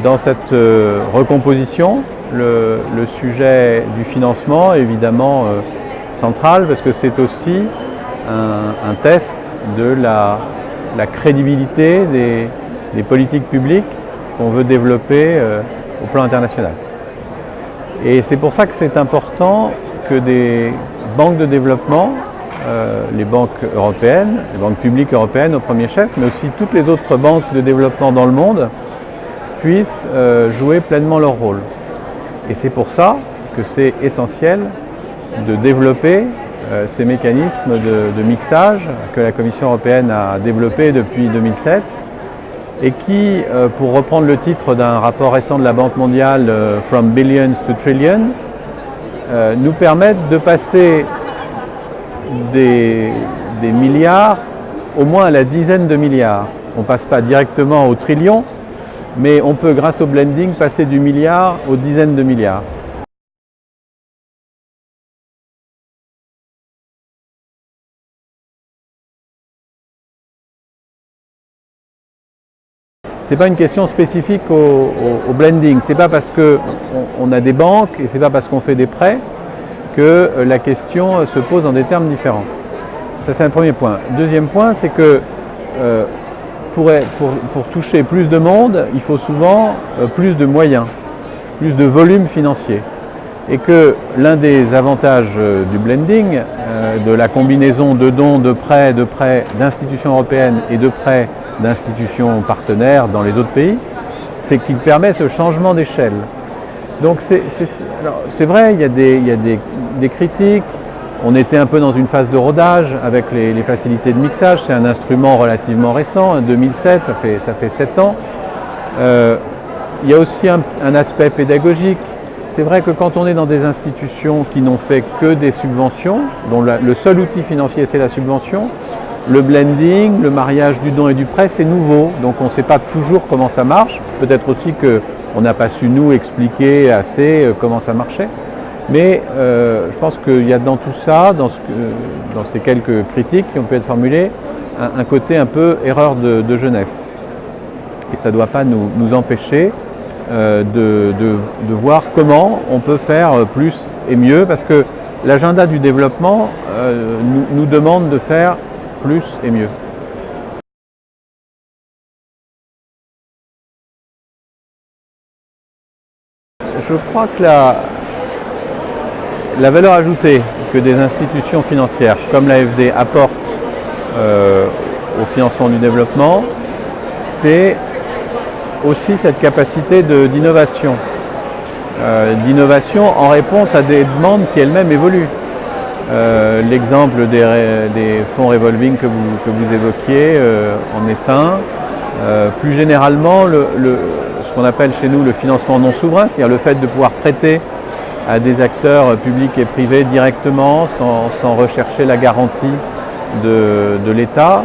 Dans cette recomposition, le sujet du financement est évidemment central parce que c'est aussi un test de la crédibilité des politiques publiques qu'on veut développer au plan international. Et c'est pour ça que c'est important que des banques de développement, les banques européennes, les banques publiques européennes au premier chef, mais aussi toutes les autres banques de développement dans le monde, puissent jouer pleinement leur rôle. Et c'est pour ça que c'est essentiel de développer ces mécanismes de mixage que la Commission européenne a développés depuis 2007 et qui, pour reprendre le titre d'un rapport récent de la Banque mondiale, From Billions to Trillions, nous permettent de passer des milliards au moins à la dizaine de milliards. On ne passe pas directement au trillion, mais on peut, grâce au blending, passer du milliard aux dizaines de milliards. Ce n'est pas une question spécifique au blending. Ce n'est pas parce qu'on a des banques et ce n'est pas parce qu'on fait des prêts que la question se pose en des termes différents. Ça, c'est un premier point. Deuxième point, c'est que pour toucher plus de monde, il faut souvent plus de moyens, plus de volume financier. Et que l'un des avantages du blending, de la combinaison de dons, de prêts d'institutions européennes et de prêts d'institutions partenaires dans les autres pays, c'est qu'il permet ce changement d'échelle. Donc c'est vrai, il y a des critiques. On était un peu dans une phase de rodage avec les facilités de mixage. C'est un instrument relativement récent, 2007, ça fait 7 ans. Il y a aussi un aspect pédagogique. C'est vrai que quand on est dans des institutions qui n'ont fait que des subventions, dont le seul outil financier c'est la subvention, le blending, le mariage du don et du prêt, c'est nouveau. Donc on ne sait pas toujours comment ça marche. Peut-être aussi qu'on n'a pas su nous expliquer assez comment ça marchait. Mais je pense qu'il y a dans tout ça, dans ces quelques critiques qui ont pu être formulées, un côté un peu erreur de jeunesse. Et ça ne doit pas nous empêcher de voir comment on peut faire plus et mieux, parce que l'agenda du développement nous demande de faire plus et mieux. Je crois que la valeur ajoutée que des institutions financières comme l'AFD apportent au financement du développement, c'est aussi cette capacité d'innovation. D'innovation en réponse à des demandes qui elles-mêmes évoluent. L'exemple des fonds revolving que vous évoquiez en est un. Plus généralement, ce qu'on appelle chez nous le financement non souverain, c'est-à-dire le fait de pouvoir prêter à des acteurs publics et privés directement, sans rechercher la garantie de l'État.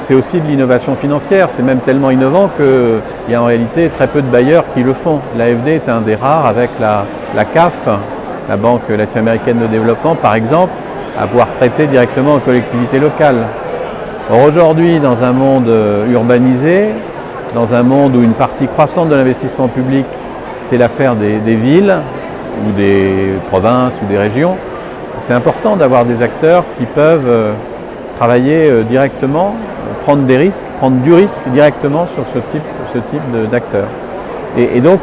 C'est aussi de l'innovation financière. C'est même tellement innovant qu'il y a en réalité très peu de bailleurs qui le font. L'AFD est un des rares, avec la CAF, la Banque latino-américaine de développement par exemple, à pouvoir prêter directement aux collectivités locales. Or aujourd'hui, dans un monde urbanisé, dans un monde où une partie croissante de l'investissement public, c'est l'affaire des villes, ou des provinces, ou des régions, c'est important d'avoir des acteurs qui peuvent travailler directement, prendre des risques, prendre du risque directement sur ce type d'acteurs. Et donc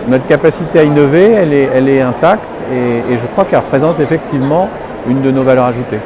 notre capacité à innover, elle est intacte et je crois qu'elle représente effectivement une de nos valeurs ajoutées.